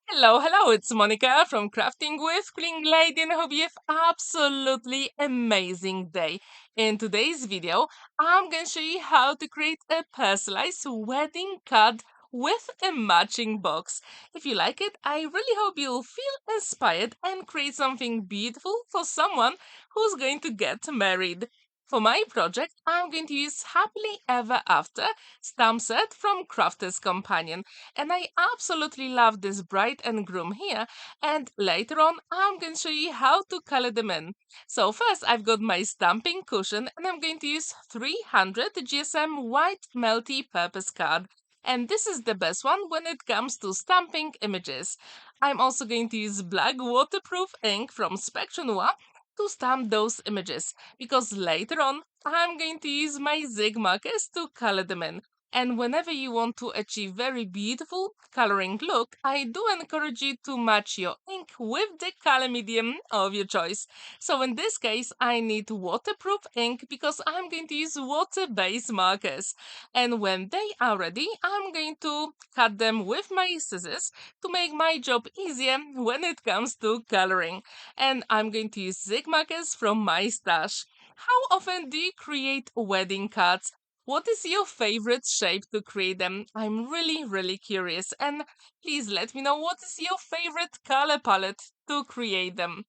Hello, it's Monica from Crafting with Quilling Lady, and I hope you have absolutely amazing day. In today's video, I'm going to show you how to create a personalized wedding card with a matching box. If you like it, I really hope you'll feel inspired and create something beautiful for someone who's going to get married. For my project, I'm going to use Happily Ever After stamp set from Crafter's Companion. And I absolutely love this bride and groom here. And later on, I'm going to show you how to color them in. So first, I've got my stamping cushion and I'm going to use 300 GSM white multi-purpose card. And this is the best one when it comes to stamping images. I'm also going to use black waterproof ink from Spectrum Noir to stamp those images because later on I'm going to use my zig markers to color them in. And whenever you want to achieve very beautiful coloring look, I do encourage you to match your ink with the color medium of your choice. So in this case, I need waterproof ink because I'm going to use water-based markers. And when they are ready, I'm going to cut them with my scissors to make my job easier when it comes to coloring. And I'm going to use zig markers from my stash. How often do you create wedding cards? What is your favorite shape to create them? I'm really curious. And please let me know what is your favorite color palette to create them.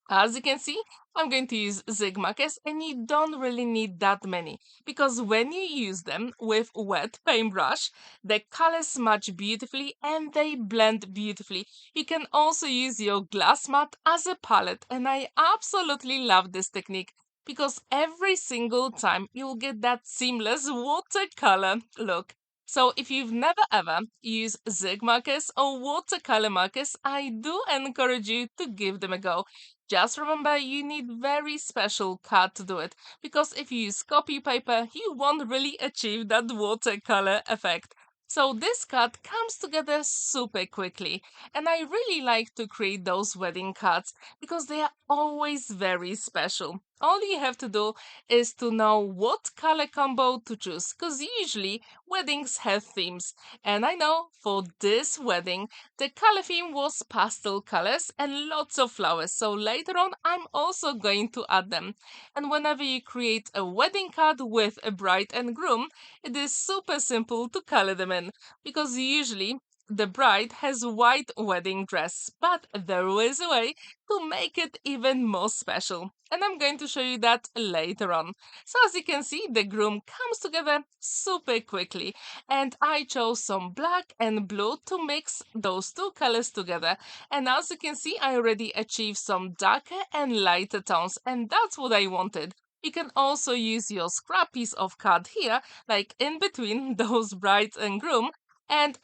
As you can see, I'm going to use zig markers and you don't really need that many because when you use them with wet paintbrush, the colors match beautifully and they blend beautifully. You can also use your glass mat as a palette and I absolutely love this technique because every single time you'll get that seamless watercolor look. So if you've never ever used zig markers or watercolor markers, I do encourage you to give them a go. Just remember, you need very special card to do it, because if you use copy paper, you won't really achieve that watercolor effect. So this card comes together super quickly, and I really like to create those wedding cards because they are always very special. All you have to do is to know what color combo to choose, because usually weddings have themes. And I know for this wedding, the color theme was pastel colors and lots of flowers, so later on I'm also going to add them. And whenever you create a wedding card with a bride and groom, it is super simple to color them in because usually the bride has a white wedding dress, but there is a way to make it even more special. And I'm going to show you that later on. So as you can see, the groom comes together super quickly and I chose some black and blue to mix those two colors together. And as you can see, I already achieved some darker and lighter tones, and that's what I wanted. You can also use your scrap piece of card here, like in between those bride and groom. And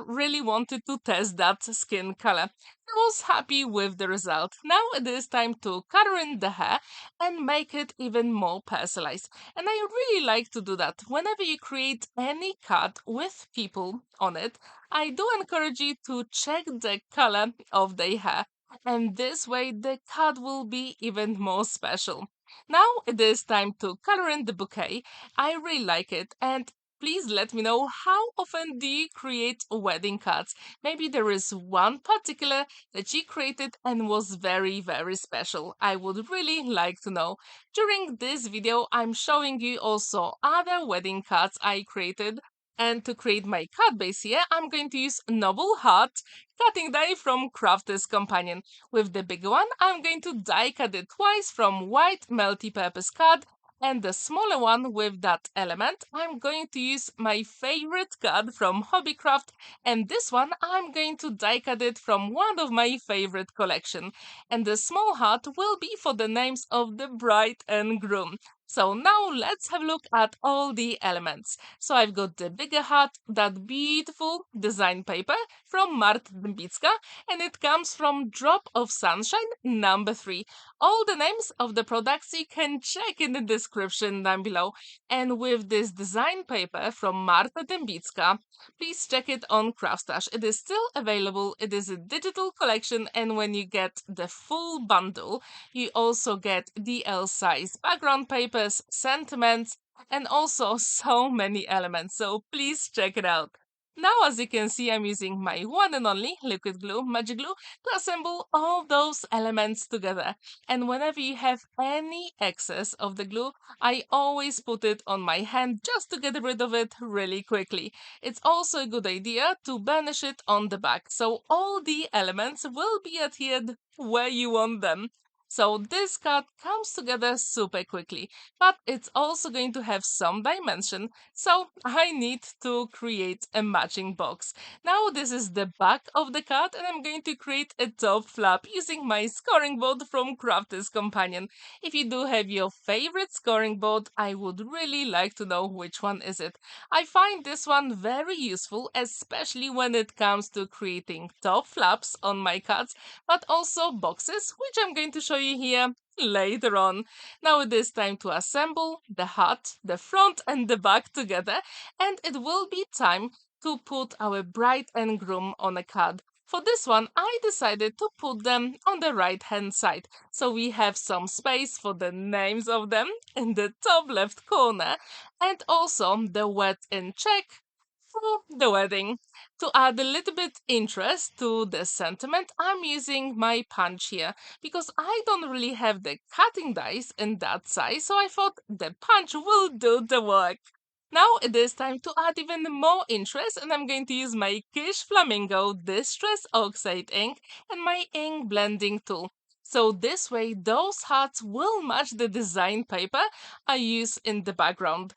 really wanted to test that skin color. I was happy with the result. Now it is time to color in the hair and make it even more personalized. And I really like to do that. Whenever you create any card with people on it, I do encourage you to check the color of their hair. And this way the card will be even more special. Now it is time to color in the bouquet. I really like it, and please let me know how often do you create wedding cards. Maybe there is one particular that you created and was very special. I would really like to know. During this video, I'm showing you also other wedding cards I created. And to create my card base here, I'm going to use Noble Heart cutting die from Crafter's Companion. With the bigger one, I'm going to die cut it twice from white multi-purpose card, and the smaller one with that element, I'm going to use my favorite card from Hobbycraft, and this one I'm going to die cut it from one of my favorite collection. And the small heart will be for the names of the bride and groom. So now let's have a look at all the elements. So I've got the bigger heart, that beautiful design paper from Marta Debicka, and it comes from Drop of Sunshine number 3. All the names of the products you can check in the description down below. And with this design paper from Marta Debicka, please check it on Craftstash. It is still available. It is a digital collection, and when you get the full bundle, you also get DL size background papers, sentiments, and also so many elements. So please check it out. Now, as you can see, I'm using my one and only liquid glue, magic glue, to assemble all those elements together. And whenever you have any excess of the glue, I always put it on my hand just to get rid of it really quickly. It's also a good idea to burnish it on the back, so all the elements will be adhered where you want them. So this card comes together super quickly, but it's also going to have some dimension, so I need to create a matching box. Now this is the back of the card and I'm going to create a top flap using my scoring board from Crafter's Companion. If you do have your favorite scoring board, I would really like to know which one is it. I find this one very useful, especially when it comes to creating top flaps on my cards, but also boxes, which I'm going to show you here later on. Now it is time to assemble the hat, the front and the back together, and it will be time to put our bride and groom on a card. For this one, I decided to put them on the right hand side, so we have some space for the names of them in the top left corner, and also the wet in check for the wedding. To add a little bit interest to the sentiment, I'm using my punch here because I don't really have the cutting dice in that size, so I thought the punch will do the work. Now it is time to add even more interest, and I'm going to use my Kitsch Flamingo Distress Oxide ink and my ink blending tool. So this way those hearts will match the design paper I use in the background.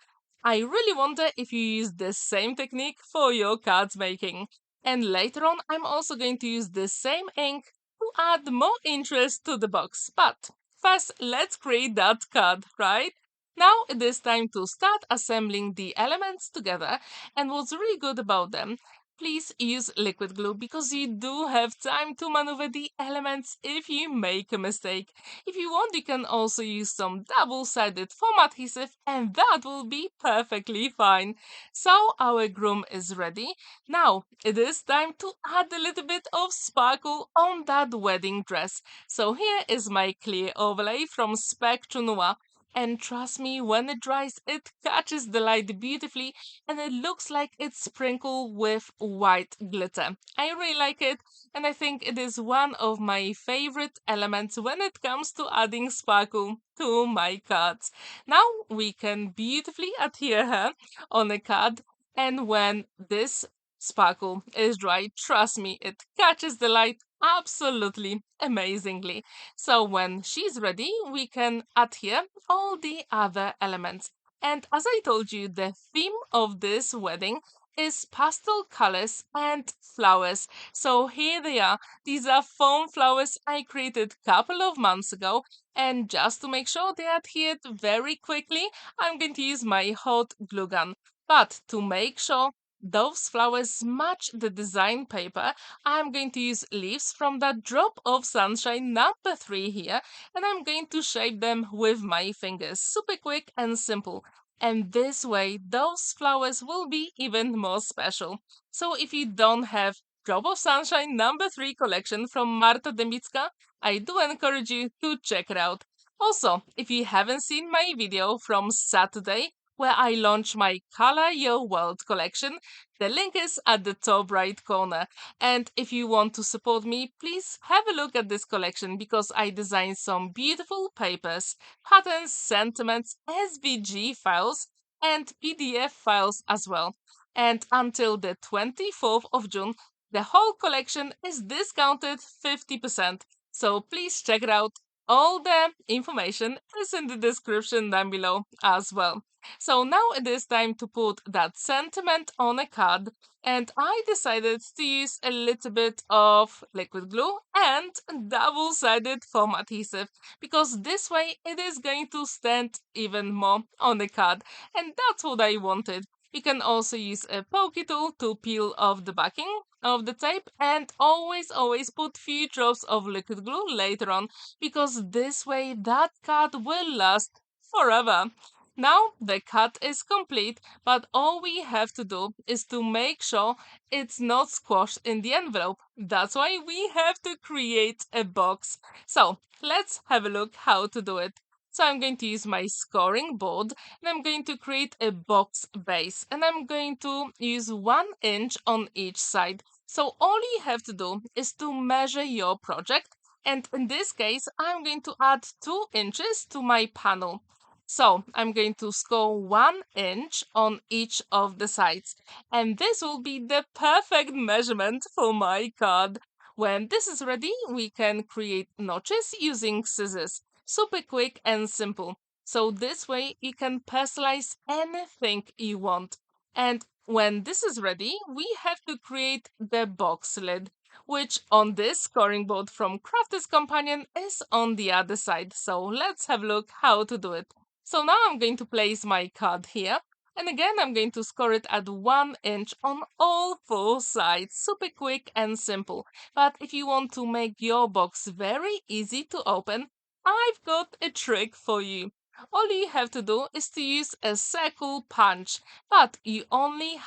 I really wonder if you use the same technique for your cards making. And later on, I'm also going to use the same ink to add more interest to the box. But first, let's create that card, right? Now it is time to start assembling the elements together. And what's really good about them, please use liquid glue because you do have time to maneuver the elements if you make a mistake. If you want, you can also use some double-sided foam adhesive and that will be perfectly fine. So our groom is ready. Now it is time to add a little bit of sparkle on that wedding dress. So here is my clear overlay from Spectrum Noir. And trust me, when it dries, it catches the light beautifully and it looks like it's sprinkled with white glitter. I really like it, and I think it is one of my favorite elements when it comes to adding sparkle to my cards. Now we can beautifully adhere her on a card, and when this sparkle is dry, trust me, it catches the light absolutely amazingly. So when she's ready, we can adhere all the other elements. And as I told you, the theme of this wedding is pastel colors and flowers. So here they are. These are foam flowers I created a couple of months ago. And just to make sure they adhered very quickly, I'm going to use my hot glue gun. But to make sure those flowers match the design paper, I'm going to use leaves from that drop of sunshine number 3 here, and I'm going to shape them with my fingers. Super quick and simple. And this way, those flowers will be even more special. So if you don't have Drop of Sunshine number 3 collection from Marta Debicka, I do encourage you to check it out. Also, if you haven't seen my video from Saturday, where I launched my Color Your World collection, the link is at the top right corner. And if you want to support me, please have a look at this collection because I designed some beautiful papers, patterns, sentiments, SVG files, and PDF files as well. And until the 24th of June, the whole collection is discounted 50%. So please check it out. All the information is in the description down below as well. So now it is time to put that sentiment on a card, and I decided to use a little bit of liquid glue and double-sided foam adhesive because this way it is going to stand even more on the card, and that's what I wanted. You can also use a pokey tool to peel off the backing of the tape, and always put few drops of liquid glue later on because this way that card will last forever. Now the cut is complete, but all we have to do is to make sure it's not squashed in the envelope. That's why we have to create a box. So let's have a look how to do it. So I'm going to use my scoring board and I'm going to create a box base and I'm going to use 1 inch on each side. So all you have to do is to measure your project, and in this case I'm going to add 2 inches to my panel. So I'm going to score 1 inch on each of the sides, and this will be the perfect measurement for my card. When this is ready, we can create notches using scissors. Super quick and simple. So this way you can personalize anything you want. And when this is ready, we have to create the box lid, which on this scoring board from Crafter's Companion is on the other side. So let's have a look how to do it. So now I'm going to place my card here. And again, I'm going to score it at 1 inch on all 4 sides. Super quick and simple. But if you want to make your box very easy to open, I've got a trick for you. All you have to do is to use a circle punch, but you only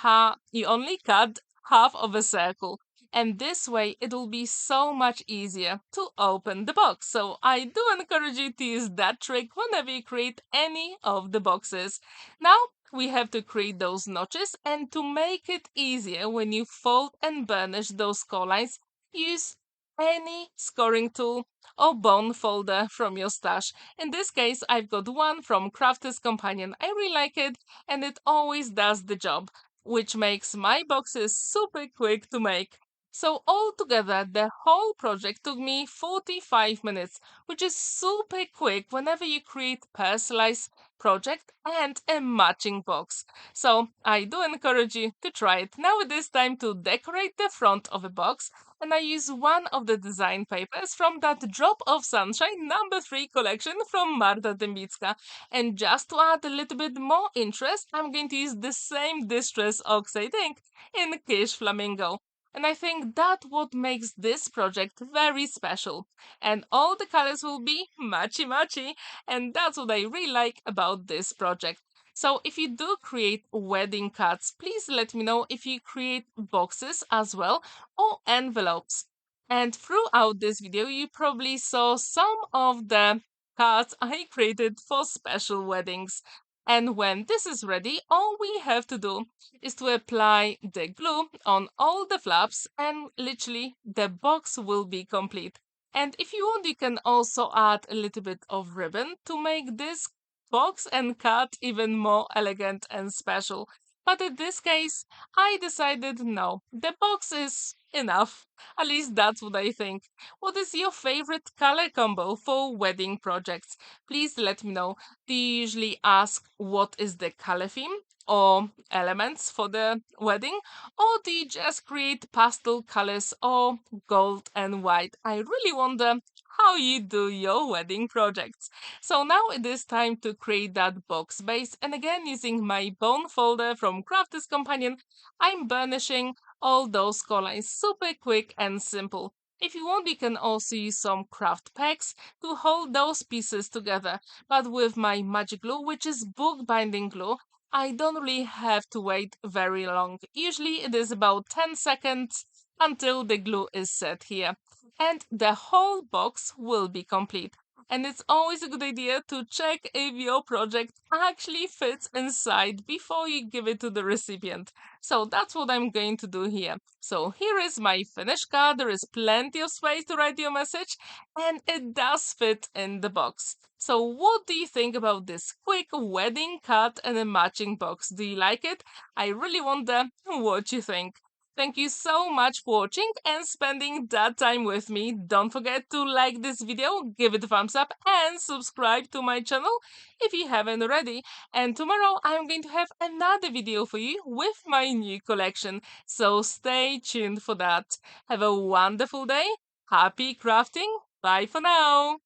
cut half of a circle, and this way it will be so much easier to open the box. So I do encourage you to use that trick whenever you create any of the boxes. Now we have to create those notches, and to make it easier when you fold and burnish those score lines, use any scoring tool or bone folder from your stash. In this case, I've got one from Crafter's Companion. I really like it, and it always does the job, which makes my boxes super quick to make. So altogether, the whole project took me 45 minutes, which is super quick whenever you create personalized project and a matching box. So I do encourage you to try it. Now it is time to decorate the front of a box, and I use one of the design papers from that Drop of Sunshine #3 collection from Marta Debicka. And just to add a little bit more interest, I'm going to use the same Distress Oxide ink in Kitsch Flamingo. And I think that what makes this project very special. And all the colors will be matchy matchy, and that's what I really like about this project. So if you do create wedding cards, please let me know if you create boxes as well or envelopes. And throughout this video, you probably saw some of the cards I created for special weddings. And when this is ready, all we have to do is to apply the glue on all the flaps, and literally the box will be complete. And if you want, you can also add a little bit of ribbon to make this box and card even more elegant and special. But in this case, I decided no, the box is enough. At least that's what I think. What is your favorite color combo for wedding projects? Please let me know. Do you usually ask what is the color theme or elements for the wedding? Or do you just create pastel colors or gold and white? I really wonder how you do your wedding projects. So now it is time to create that box base, and again using my bone folder from Crafter's Companion, I'm burnishing all those colors super quick and simple. If you want, you can also use some craft packs to hold those pieces together, but with my magic glue, which is book binding glue, I don't really have to wait very long. Usually it is about 10 seconds until the glue is set here, and the whole box will be complete. And it's always a good idea to check if your project actually fits inside before you give it to the recipient. So that's what I'm going to do here. So here is my finished card. There is plenty of space to write your message, and it does fit in the box. So what do you think about this quick wedding card and a matching box? Do you like it? I really wonder what you think. Thank you so much for watching and spending that time with me. Don't forget to like this video, give it a thumbs up, and subscribe to my channel if you haven't already. And tomorrow I'm going to have another video for you with my new collection, so stay tuned for that. Have a wonderful day. Happy crafting. Bye for now.